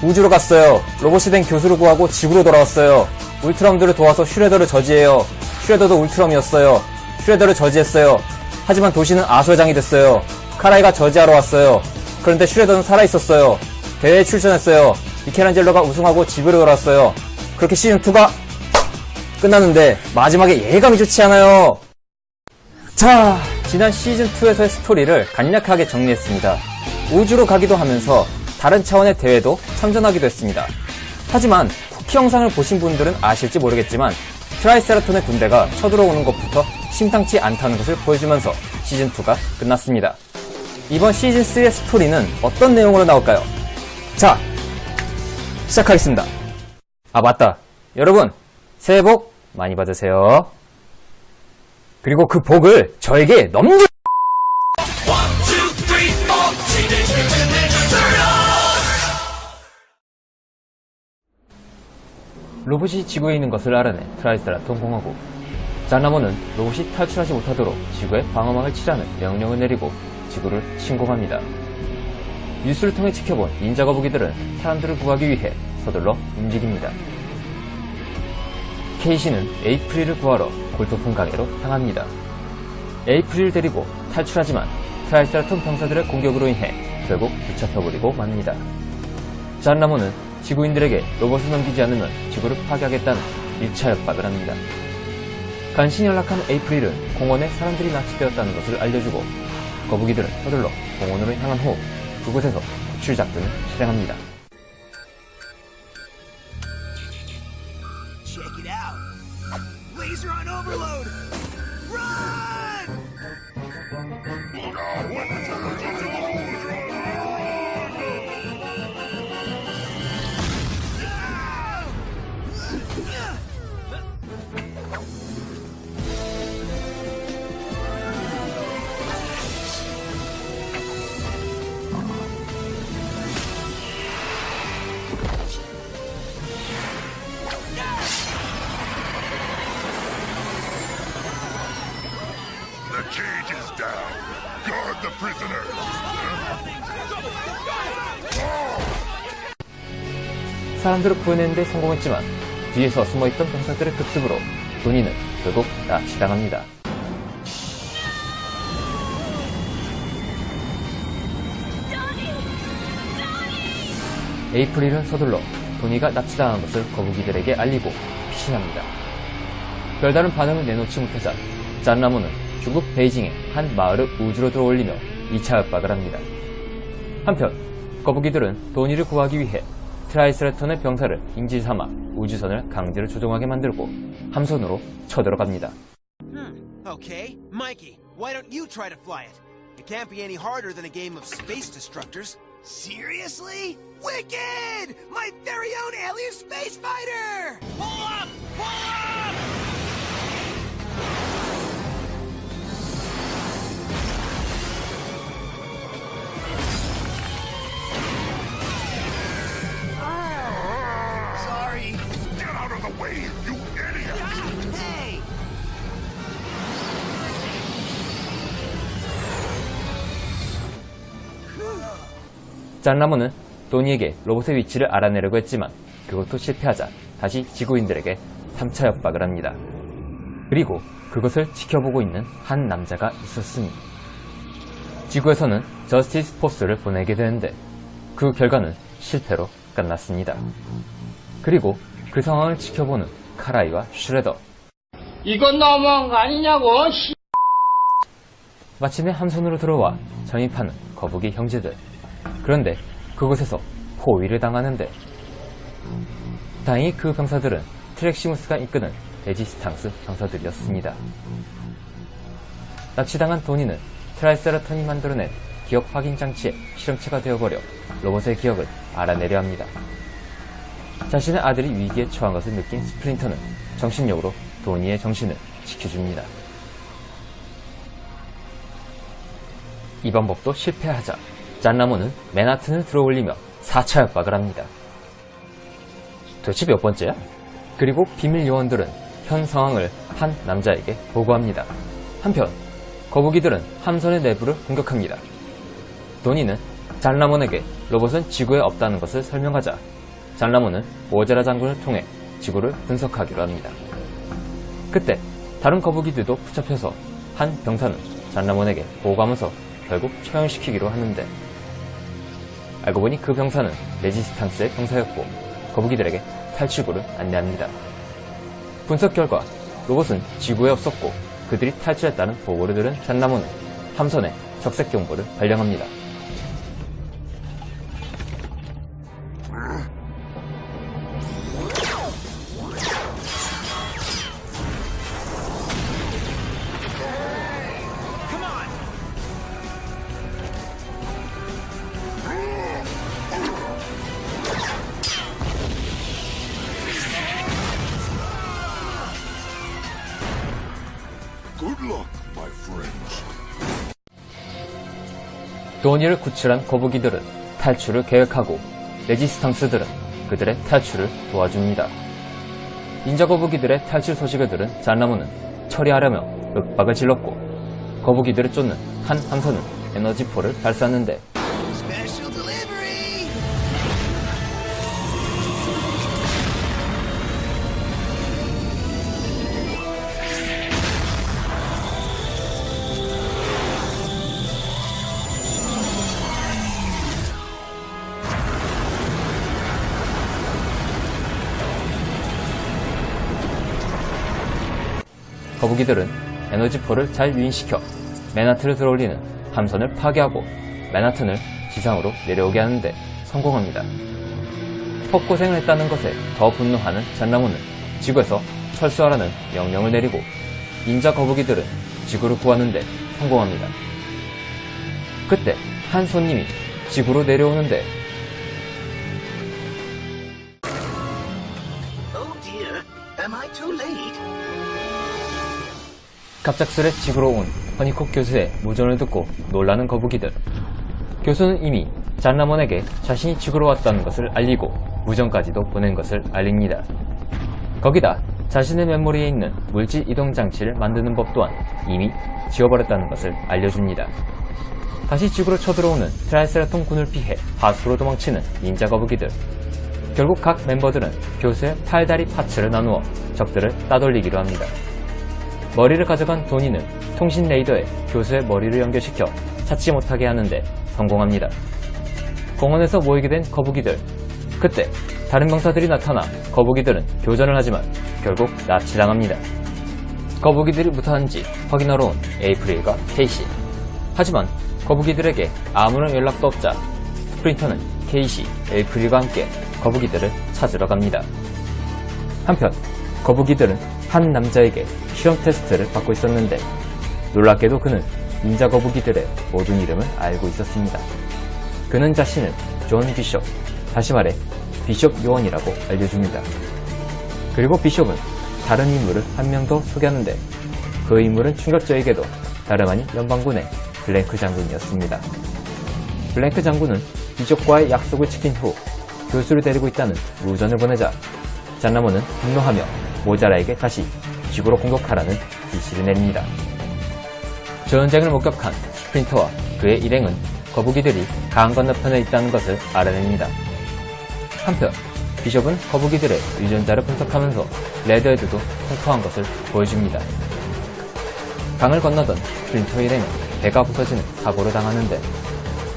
우주로 갔어요. 로봇이 된 교수를 구하고 지구로 돌아왔어요. 울트럼들을 도와서 슈레더를 저지해요. 슈레더도 울트럼이었어요. 슈레더를 저지했어요. 하지만 도시는 아수라장이 됐어요. 카라이가 저지하러 왔어요. 그런데 슈레더는 살아있었어요. 대회에 출전했어요. 미켈란젤로가 우승하고 집으로 돌아왔어요. 그렇게 시즌2가 끝났는데 마지막에 예감이 좋지 않아요. 자, 지난 시즌2에서의 스토리를 간략하게 정리했습니다. 우주로 가기도 하면서 다른 차원의 대회도 참전하기도 했습니다. 하지만 쿠키 영상을 보신 분들은 아실지 모르겠지만 트라이세라톤의 군대가 쳐들어오는 것부터 심상치 않다는 것을 보여주면서 시즌2가 끝났습니다. 이번 시즌3의 스토리는 어떤 내용으로 나올까요? 자, 시작하겠습니다. 아, 맞다. 여러분, 새해 복 많이 받으세요. 그리고 그 복을 저에게 넘겨! 로봇이 지구에 있는 것을 알아내 트라이세라톤 공화국. 잔나모는 로봇이 탈출하지 못하도록 지구에 방어막을 치라는 명령을 내리고 지구를 침공합니다. 뉴스를 통해 지켜본 닌자 거북이들은 사람들을 구하기 위해 서둘러 움직입니다. 케이시는 에이프릴을 구하러 골토픈 강해로 향합니다. 에이프릴을 데리고 탈출하지만 트라이세라톤 병사들의 공격으로 인해 결국 붙잡혀버리고 맙니다. 잔나모는 지구인들에게 로봇을 넘기지 않으면 지구를 파괴하겠다는 1차 협박을 합니다. 간신히 연락한 에이프릴은 공원에 사람들이 납치되었다는 것을 알려주고 거북이들은 서둘러 공원으로 향한 후 그곳에서 구출 작전을 실행합니다. Check it out. Laser on overload. Run! The cage is down. Guard the prisoners. 사람들을 구해내는 데 성공했지만 뒤에서 숨어있던 병사들의 급습으로 도니는 결국 납치당합니다. 에이프릴은 서둘러 도니가 납치당한 것을 거북이들에게 알리고 피신합니다. 별다른 반응을 내놓지 못하자 잔나모는 중국 베이징의 한 마을을 우주로 들어올리며 2차 협박을 합니다. 한편 거북이들은 도니를 구하기 위해 트라이세라톤의 병사를 인질삼아 우주선을 강제로 조종하게 만들고 함선으로 쳐들어갑니다. Okay, Mikey, why don't you try to fly it? It can't be any harder than a game of space destructors. Seriously? Wicked! My very own alien space fighter! Pull up! Pull up! Sorry. Get out of the way, you idiot! Hey! 짠라모는 도니에게 로봇의 위치를 알아내려고 했지만 그것도 실패하자 다시 지구인들에게 3차 협박을 합니다. 그리고 그것을 지켜보고 있는 한 남자가 있었으니 지구에서는 저스티스 포스를 보내게 되는데 그 결과는 실패로 끝났습니다. 그리고 그 상황을 지켜보는 카라이와 슈레더. 이건 너무한 거 아니냐고, 마침내 함선으로 들어와 전입하는 거북이 형제들. 그런데 그곳에서 포위를 당하는데 다행히 그 병사들은 트렉시무스가 이끄는 레지스탕스 병사들이었습니다. 납치당한 도니는 트라이세라톤이 만들어낸 기억 확인 장치의 실험체가 되어버려 로봇의 기억을 알아내려 합니다. 자신의 아들이 위기에 처한 것을 느낀 스플린터는 정신력으로 도니의 정신을 지켜줍니다. 이 방법도 실패하자 짠라모는 맨하튼을 들어올리며 4차 협박을 합니다. 도대체 몇 번째야? 그리고 비밀 요원들은 현 상황을 한 남자에게 보고합니다. 한편 거북이들은 함선의 내부를 공격합니다. 도니는 잔라몬에게 로봇은 지구에 없다는 것을 설명하자 잔라몬은 모제라 장군을 통해 지구를 분석하기로 합니다. 그때 다른 거북이들도 붙잡혀서 한 병사는 잔라몬에게 보고하면서 결국 처형시키기로 하는데 알고 보니 그 병사는 레지스탕스의 병사였고 거북이들에게 탈출구를 안내합니다. 분석 결과 로봇은 지구에 없었고 그들이 탈출했다는 보고를 들은 잔라몬은 함선에 적색 경보를 발령합니다. Good luck, my friends. 도니를 구출한 거북이들은 탈출을 계획하고 레지스탕스들은 그들의 탈출을 도와줍니다. 닌자 거북이들의 탈출 소식을 들은 잔라몬은 처리하려며 윽박을 질렀고 거북이들을 쫓는 한 함선은 에너지포를 발사하는데 Special delivery! 거북이들은 에너지포를 잘 유인시켜 맨하튼을 들어올리는 함선을 파괴하고 맨하튼을 지상으로 내려오게 하는데 성공합니다. 헛고생을 했다는 것에 더 분노하는 잔라몬은 지구에서 철수하라는 명령을 내리고 닌자 거북이들은 지구를 구하는데 성공합니다. 그때 한 손님이 지구로 내려오는데 Oh dear, am I too late? 갑작스레 지구로 온 허니콕 교수의 무전을 듣고 놀라는 거북이들. 교수는 이미 잔라몬에게 자신이 지구로 왔다는 것을 알리고 무전까지도 보낸 것을 알립니다. 거기다 자신의 메모리에 있는 물질 이동 장치를 만드는 법 또한 이미 지워버렸다는 것을 알려줍니다. 다시 지구로 쳐들어오는 트라이세라톤 군을 피해 하수로 도망치는 닌자 거북이들. 결국 각 멤버들은 교수의 팔다리 파츠를 나누어 적들을 따돌리기로 합니다. 머리를 가져간 도니는 통신 레이더에 교수의 머리를 연결시켜 찾지 못하게 하는데 성공합니다. 공원에서 모이게 된 거북이들. 그때 다른 병사들이 나타나 거북이들은 교전을 하지만 결국 납치당합니다. 거북이들이 무사한지 확인하러 온 에이프릴과 케이시. 하지만 거북이들에게 아무런 연락도 없자 스프린터는 케이시, 에이프릴과 함께 거북이들을 찾으러 갑니다. 한편 거북이들은 한 남자에게 실험 테스트를 받고 있었는데 놀랍게도 그는 닌자 거북이들의 모든 이름을 알고 있었습니다. 그는 자신을 존 비숍, 다시 말해 비숍 요원이라고 알려줍니다. 그리고 비숍은 다른 인물을 한 명 더 소개하는데 그 인물은 충격적이게도 다름 아닌 연방군의 블랭크 장군이었습니다. 블랭크 장군은 비숍과의 약속을 지킨 후 교수를 데리고 있다는 무전을 보내자 잔라몬은 분노하며 모자라에게 다시 지구로 공격하라는 지시를 내립니다. 전쟁을 목격한 스프린터와 그의 일행은 거북이들이 강 건너편에 있다는 것을 알아냅니다. 한편 비숍은 거북이들의 유전자를 분석하면서 레드헤드도 성토한 것을 보여줍니다. 강을 건너던 스프린터 일행은 배가 부서지는 사고를 당하는데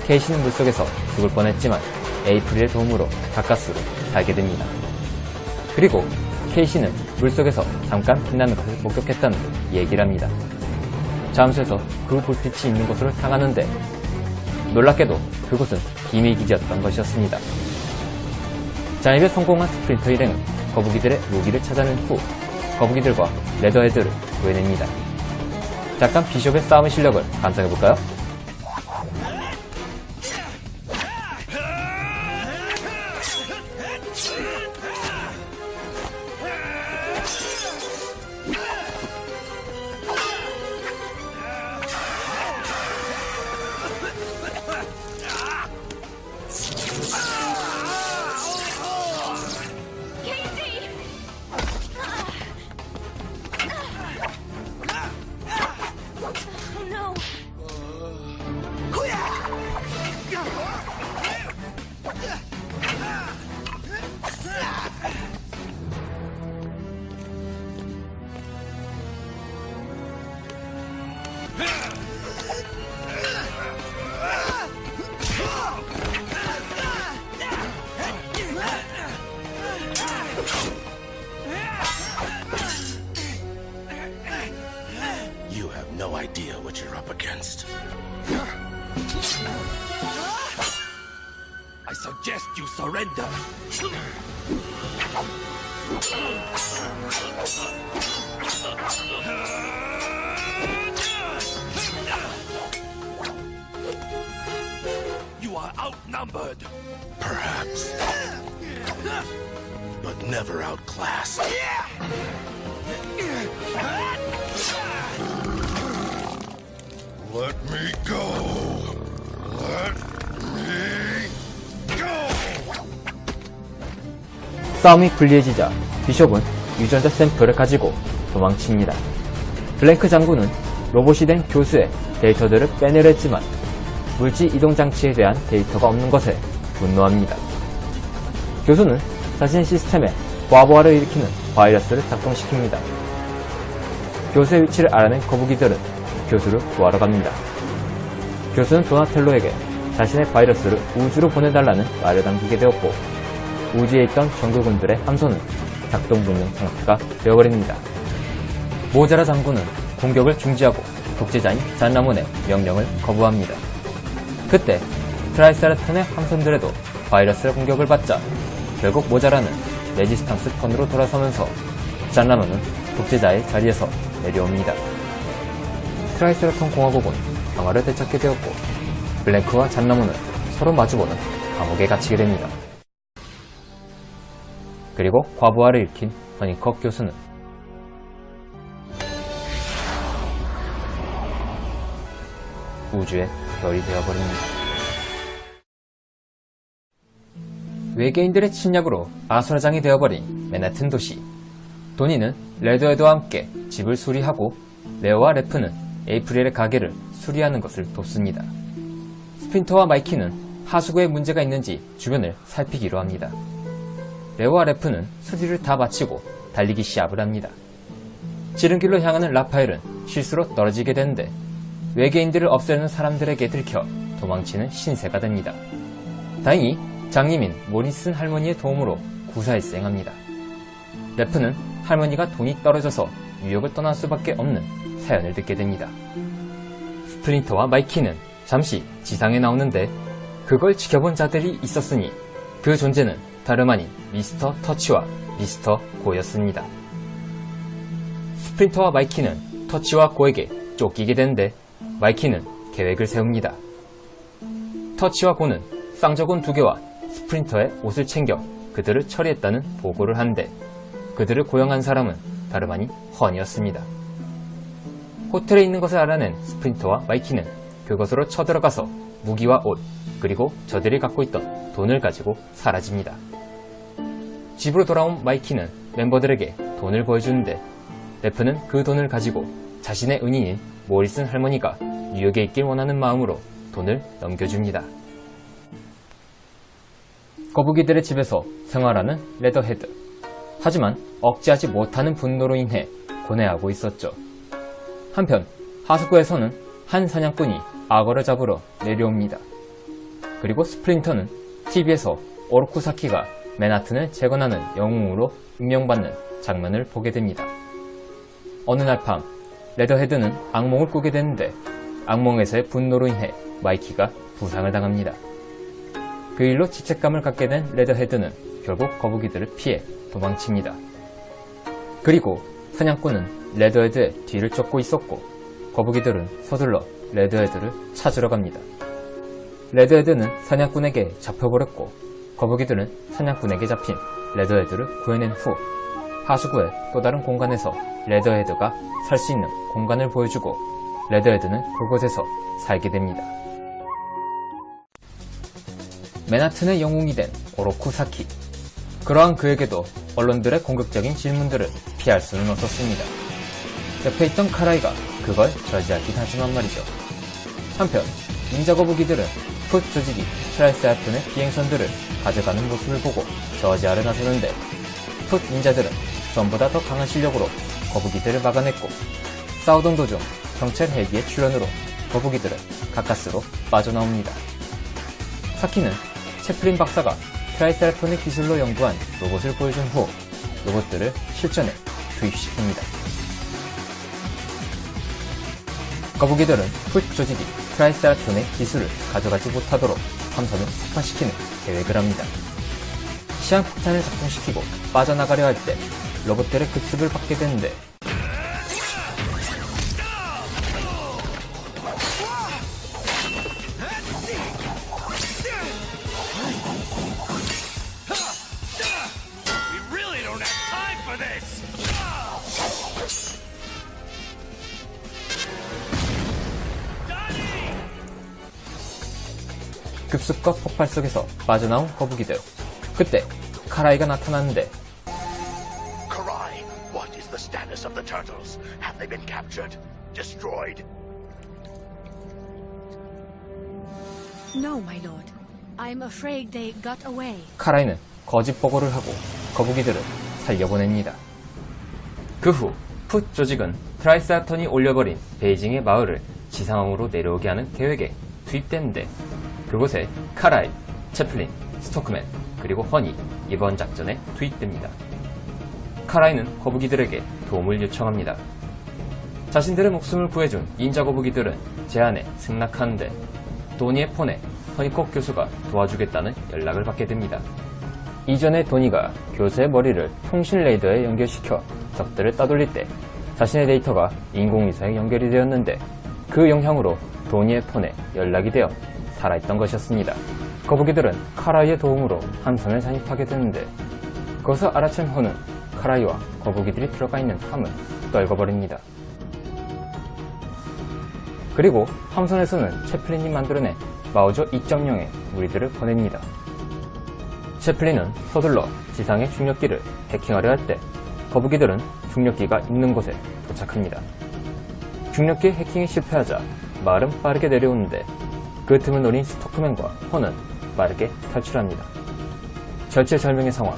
케이시는 물속에서 죽을 뻔했지만 에이프릴의 도움으로 가까스로 살게 됩니다. 그리고 케이시는 물속에서 잠깐 빛나는 것을 목격했다는 얘기를 합니다. 잠수해서 그 불빛이 있는 곳으로 향하는데 놀랍게도 그곳은 비밀기지였던 것이었습니다. 잠입에 성공한 스프린터 일행은 거북이들의 무기를 찾아낸 후 거북이들과 레더헤드를 구해냅니다. 잠깐 비숍의 싸움의 실력을 감상해볼까요? You have no idea what you're up against. I suggest you surrender. You are outnumbered. Perhaps. But never outclassed. Let me go. Let me go. 싸움이 불리해지자 비숍은 유전자 샘플을 가지고 도망칩니다. 블랭크 장군은 로봇이 된 교수의 데이터들을 빼내려 했지만 물질 이동 장치에 대한 데이터가 없는 것에 분노합니다. 교수는 자신의 시스템에 과부하를 일으키는 바이러스를 작동시킵니다. 교수의 위치를 알아낸 거북이들은 교수를 구하러 갑니다. 교수는 도나텔로에게 자신의 바이러스를 우주로 보내달라는 말을 남기게 되었고 우주에 있던 정글군들의 함선은 작동불능 상태가 되어버립니다. 모자라 장군은 공격을 중지하고 독재자인 잔라몬의 명령을 거부합니다. 그때 트라이세라톤의 함선들에도 바이러스의 공격을 받자 결국 모자라는 레지스탕스 턴으로 돌아서면서 잔라몬은 독재자의 자리에서 내려옵니다. 트라이세라톤 공화국은 평화를 되찾게 되었고 블랭크와 잔라몬은 서로 마주보는 감옥에 갇히게 됩니다. 그리고 과부하를 일으킨 허니컵 교수는 우주의 별이 되어버립니다. 외계인들의 침략으로 아수라장이 되어버린 맨하튼 도시. 도니는 레드헤드와 함께 집을 수리하고 레오와 레프는 에이프릴의 가게를 수리하는 것을 돕습니다. 스프린터와 마이키는 하수구에 문제가 있는지 주변을 살피기로 합니다. 레오와 레프는 수리를 다 마치고 달리기 시합을 합니다. 지름길로 향하는 라파엘은 실수로 떨어지게 되는데 외계인들을 없애는 사람들에게 들켜 도망치는 신세가 됩니다. 다행히 장님인 모리슨 할머니의 도움으로 구사에 수행합니다. 레프는 할머니가 돈이 떨어져서 뉴욕을 떠날 수밖에 없는 사연을 듣게 됩니다. 스프린터와 마이키는 잠시 지상에 나오는데 그걸 지켜본 자들이 있었으니 그 존재는 다름 아닌 미스터 터치와 미스터 고였습니다. 스프린터와 마이키는 터치와 고에게 쫓기게 되는데 마이키는 계획을 세웁니다. 터치와 고는 쌍저곤 2개와 스프린터의 옷을 챙겨 그들을 처리했다는 보고를 하는데 그들을 고용한 사람은 다름 아닌 헌이었습니다. 호텔에 있는 것을 알아낸 스프린터와 마이키는 그것으로 쳐들어가서 무기와 옷 그리고 저들이 갖고 있던 돈을 가지고 사라집니다. 집으로 돌아온 마이키는 멤버들에게 돈을 보여주는데 레프는 그 돈을 가지고 자신의 은인인 모리슨 할머니가 뉴욕에 있길 원하는 마음으로 돈을 넘겨줍니다. 거북이들의 집에서 생활하는 레더헤드. 하지만 억제하지 못하는 분노로 인해 고뇌하고 있었죠. 한편 하수구에서는 한 사냥꾼이 악어를 잡으러 내려옵니다. 그리고 스프린터는 TV에서 오로쿠사키가 맨하튼을 재건하는 영웅으로 임명받는 장면을 보게 됩니다. 어느 날 밤 레더헤드는 악몽을 꾸게 되는데 악몽에서의 분노로 인해 마이키가 부상을 당합니다. 그 일로 죄책감을 갖게 된 레더헤드는 결국 거북이들을 피해 도망칩니다. 그리고 사냥꾼은 레더헤드의 뒤를 쫓고 있었고 거북이들은 서둘러 레더헤드를 찾으러 갑니다. 레더헤드는 사냥꾼에게 잡혀버렸고 거북이들은 사냥꾼에게 잡힌 레더헤드를 구해낸 후 하수구의 또 다른 공간에서 레더헤드가 살 수 있는 공간을 보여주고 레더헤드는 그곳에서 살게 됩니다. 맨하튼의 영웅이 된 오로쿠사키. 그러한 그에게도 언론들의 공격적인 질문들을 피할 수는 없었습니다. 옆에 있던 카라이가 그걸 저지하긴 하지만 말이죠. 한편 닌자 거북이들은 풋 조직이 트라이세라톤의 비행선들을 가져가는 모습을 보고 저지하려 나서는데 풋 닌자들은 전보다 더 강한 실력으로 거북이들을 막아냈고 싸우던 도중 경찰 헬기의 출현으로 거북이들은 가까스로 빠져나옵니다. 사키는 채플린 박사가 트라이세라톤의 기술로 연구한 로봇을 보여준 후 로봇들을 실전에 투입시킵니다. 거북이들은 풋 조직이 트라이세라톤의 기술을 가져가지 못하도록 함선을 폭파시키는 계획을 합니다. 시한폭탄을 작동시키고 빠져나가려 할 때 로봇들의 급습을 받게 되는데 We really don't have time for this! 급습과 폭발 속에서 빠져나온 거북이들. 그때 카라이가 나타났는데 Karai, what is the status of the turtles? Have they been captured? Destroyed? No, my lord. I'm afraid they got away. 카라이는 거짓 보고를 하고 거북이들을 살려보냅니다. 그 후 풋 조직은 트라이세라톤이 올려버린 베이징의 마을을 지상으로 내려오게 하는 계획에 투입됐는데 그곳에 카라이, 채플린, 스토크맨, 그리고 허니 이번 작전에 투입됩니다. 카라이는 거북이들에게 도움을 요청합니다. 자신들의 목숨을 구해준 인자 거북이들은 제안에 승낙하는데 도니의 폰에 허니콕 교수가 도와주겠다는 연락을 받게 됩니다. 이전에 도니가 교수의 머리를 통신 레이더에 연결시켜 적들을 따돌릴 때 자신의 데이터가 인공위성에 연결이 되었는데 그 영향으로 도니의 폰에 연락이 되어 살아있던 것이었습니다. 거북이들은 카라이의 도움으로 함선을 잠입하게 되는데 그것을 알아챈 허는 카라이와 거북이들이 들어가 있는 함을 떨궈버립니다. 그리고 함선에서는 채플린이 만들어낸 마우저 2.0의 무리들을 보냅니다. 채플린은 서둘러 지상의 중력기를 해킹하려 할 때 거북이들은 중력기가 있는 곳에 도착합니다. 중력기 해킹이 실패하자 마을은 빠르게 내려오는데 그 틈을 노린 스토크맨과 호는 빠르게 탈출합니다. 절체절명의 상황,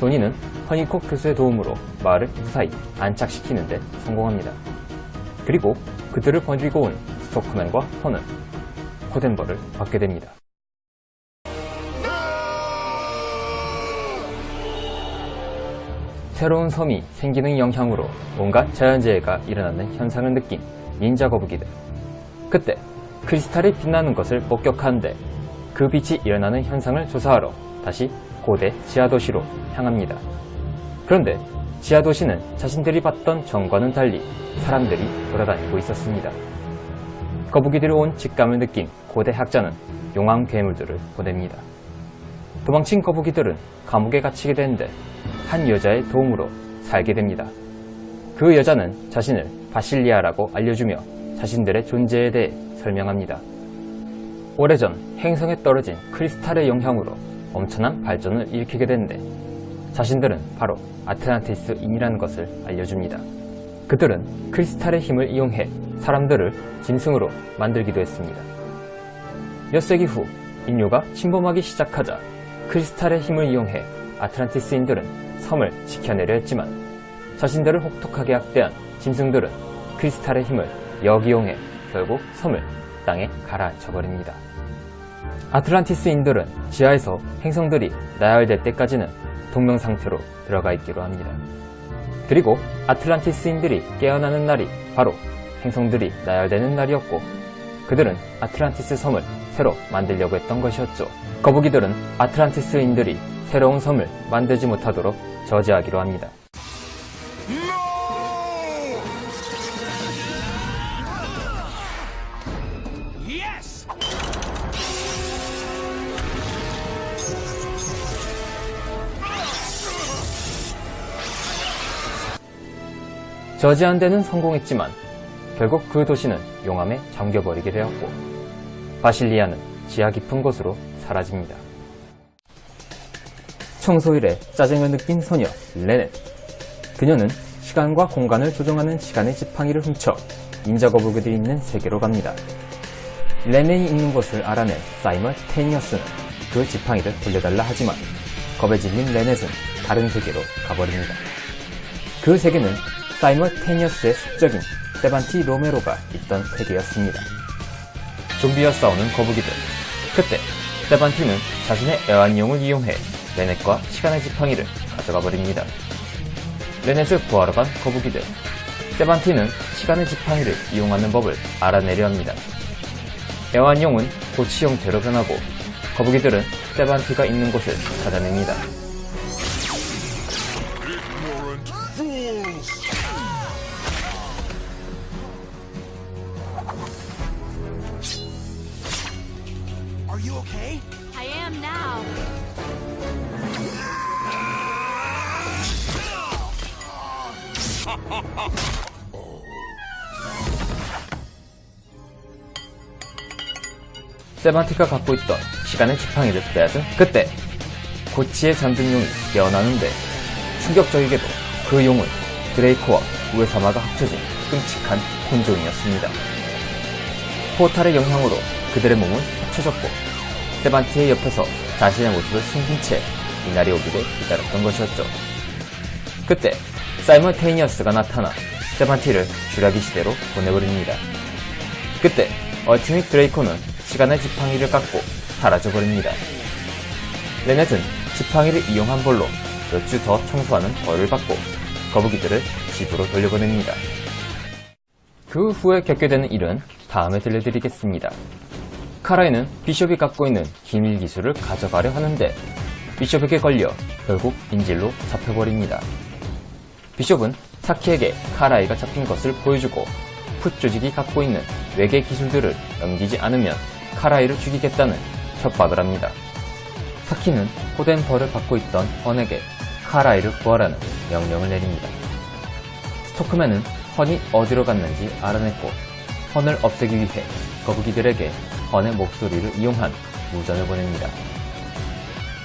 도니는 허니콕 교수의 도움으로 마을을 무사히 안착시키는데 성공합니다. 그리고 그들을 버리고 온 스토크맨과 호는 코덴버를 받게 됩니다. 새로운 섬이 생기는 영향으로 온갖 자연재해가 일어나는 현상을 느낀 닌자 거북이들. 그때 크리스탈이 빛나는 것을 목격하는데 그 빛이 일어나는 현상을 조사하러 다시 고대 지하도시로 향합니다. 그런데 지하도시는 자신들이 봤던 전과는 달리 사람들이 돌아다니고 있었습니다. 거북이들이 온 직감을 느낀 고대 학자는 용왕 괴물들을 보냅니다. 도망친 거북이들은 감옥에 갇히게 되는데 한 여자의 도움으로 살게 됩니다. 그 여자는 자신을 바실리아라고 알려주며 자신들의 존재에 대해 설명합니다. 오래전 행성에 떨어진 크리스탈의 영향으로 엄청난 발전을 일으키게 되는데 자신들은 바로 아틀란티스인이라는 것을 알려줍니다. 그들은 크리스탈의 힘을 이용해 사람들을 짐승으로 만들기도 했습니다. 몇 세기 후 인류가 침범하기 시작하자 크리스탈의 힘을 이용해 아틀란티스인들은 섬을 지켜내려 했지만 자신들을 혹독하게 학대한 짐승들은 크리스탈의 힘을 역이용해 결국 섬을 땅에 가라앉혀버립니다. 아틀란티스인들은 지하에서 행성들이 나열될 때까지는 동명 상태로 들어가 있기로 합니다. 그리고 아틀란티스인들이 깨어나는 날이 바로 행성들이 나열되는 날이었고 그들은 아틀란티스 섬을 새로 만들려고 했던 것이었죠. 거북이들은 아틀란티스인들이 새로운 섬을 만들지 못하도록 저지하기로 합니다. Yes! 저지한 데는 성공했지만 결국 그 도시는 용암에 잠겨버리게 되었고 바실리아는 지하 깊은 곳으로 사라집니다. 청소일에 짜증을 느낀 소녀 레넨. 그녀는 시간과 공간을 조정하는 시간의 지팡이를 훔쳐 닌자 거북이들이 있는 세계로 갑니다. 레넨이 있는 곳을 알아낸 사이먼 테니어스는 그 지팡이를 돌려달라 하지만 겁에 질린 레넷은 다른 세계로 가버립니다. 그 세계는 사이먼 테니어스의 숙적인 세반티 로메로가 있던 세계였습니다. 좀비와 싸우는 거북이들. 그때 세반티는 자신의 애완용을 이용해 레넷과 시간의 지팡이를 가져가 버립니다. 레넷을 구하러 간 거북이들. 세반티는 시간의 지팡이를 이용하는 법을 알아내려 합니다. 애완용은 고치 형태로 변하고 거북이들은 세반티가 있는 곳을 찾아냅니다. Ignorant fools! Are you okay? I am now. 세반티가 갖고 있던 시간의 지팡이를 빼앗은 그때 고치의 잠든 용이 깨어나는데 충격적이게도 그 용은 드레이코와 우에사마가 합쳐진 끔찍한 혼종이었습니다. 포탈의 영향으로 그들의 몸은 합쳐졌고 세반티의 옆에서 자신의 모습을 숨긴 채 이날이 오기를 기다렸던 것이었죠. 그때 사이먼테이니어스가 나타나 세반티를 쥐라기 시대로 보내버립니다. 그때 얼티밋 드레이코는 시간의 지팡이를 깎고 사라져버립니다. 레넷은 지팡이를 이용한 벌로 몇 주 더 청소하는 벌을 받고 거북이들을 집으로 돌려보냅니다. 그 후에 겪게 되는 일은 다음에 들려드리겠습니다. 카라이는 비숍이 갖고 있는 기밀 기술을 가져가려 하는데 비숍에게 걸려 결국 인질로 잡혀버립니다. 비숍은 사키에게 카라이가 잡힌 것을 보여주고 풋 조직이 갖고 있는 외계 기술들을 넘기지 않으면 카라이를 죽이겠다는 협박을 합니다. 사키는 호된 벌을 받고 있던 헌에게 카라이를 구하라는 명령을 내립니다. 스토크맨은 헌이 어디로 갔는지 알아냈고 헌을 없애기 위해 거북이들에게 헌의 목소리를 이용한 무전을 보냅니다.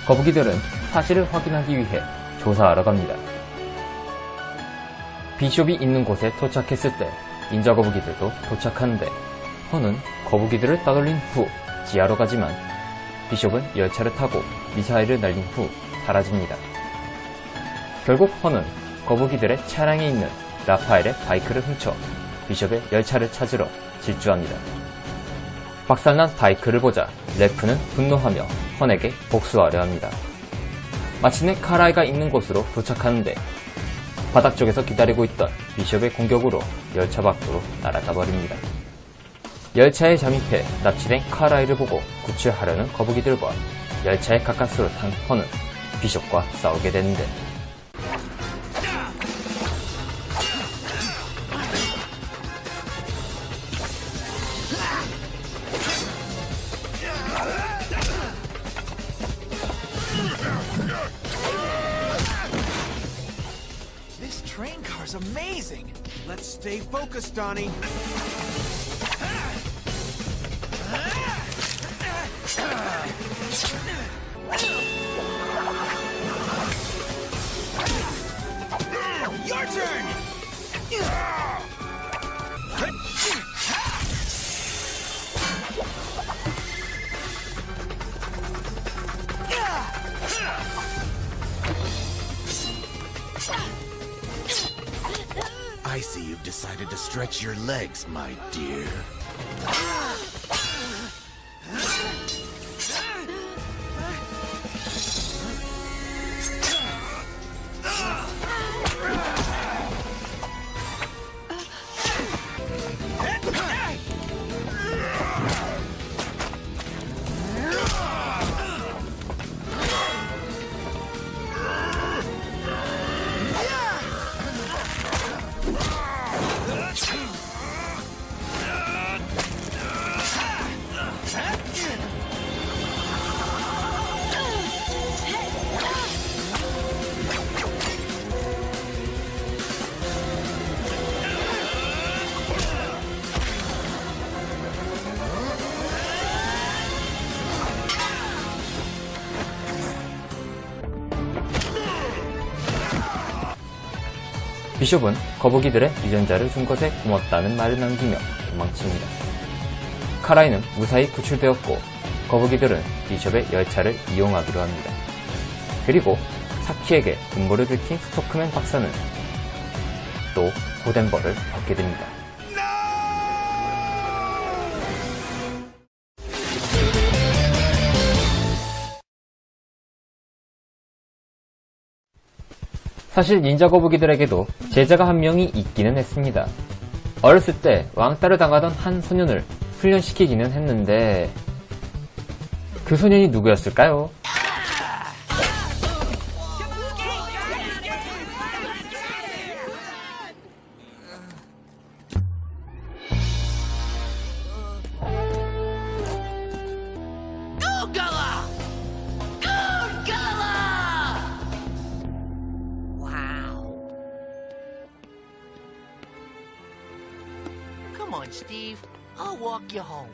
거북이들은 사실을 확인하기 위해 조사하러 갑니다. 비숍이 있는 곳에 도착했을 때 인자 거북이들도 도착하는데 헌은 거북이들을 따돌린 후 지하로 가지만 비숍은 열차를 타고 미사일을 날린 후 사라집니다. 결국 헌은 거북이들의 차량에 있는 라파엘의 바이크를 훔쳐 비숍의 열차를 찾으러 질주합니다. 박살난 바이크를 보자 레프는 분노하며 헌에게 복수하려 합니다. 마침내 카라이가 있는 곳으로 도착하는데 바닥 쪽에서 기다리고 있던 비숍의 공격으로 열차 밖으로 날아가 버립니다. 열차에 잠입해 납치된 카라이를 보고 구출하려는 거북이들과 열차의 가까스로 탄 헌은 비숍과 싸우게 되는데 This train car's amazing. Let's stay focused, Donnie. Your turn. I see you've decided to stretch your legs, my dear. 비숍은 거북이들의 유전자를 준 것에 고맙다는 말을 남기며 도망칩니다. 카라이는 무사히 구출되었고 거북이들은 비숍의 열차를 이용하기로 합니다. 그리고 사키에게 음모를 들킨 스토크맨 박사는 또 고된 벌을 받게 됩니다. 사실 닌자 거북이들에게도 제자가 한 명이 있기는 했습니다. 어렸을 때 왕따를 당하던 한 소년을 훈련시키기는 했는데 그 소년이 누구였을까요? Come on, Steve. I'll walk you home.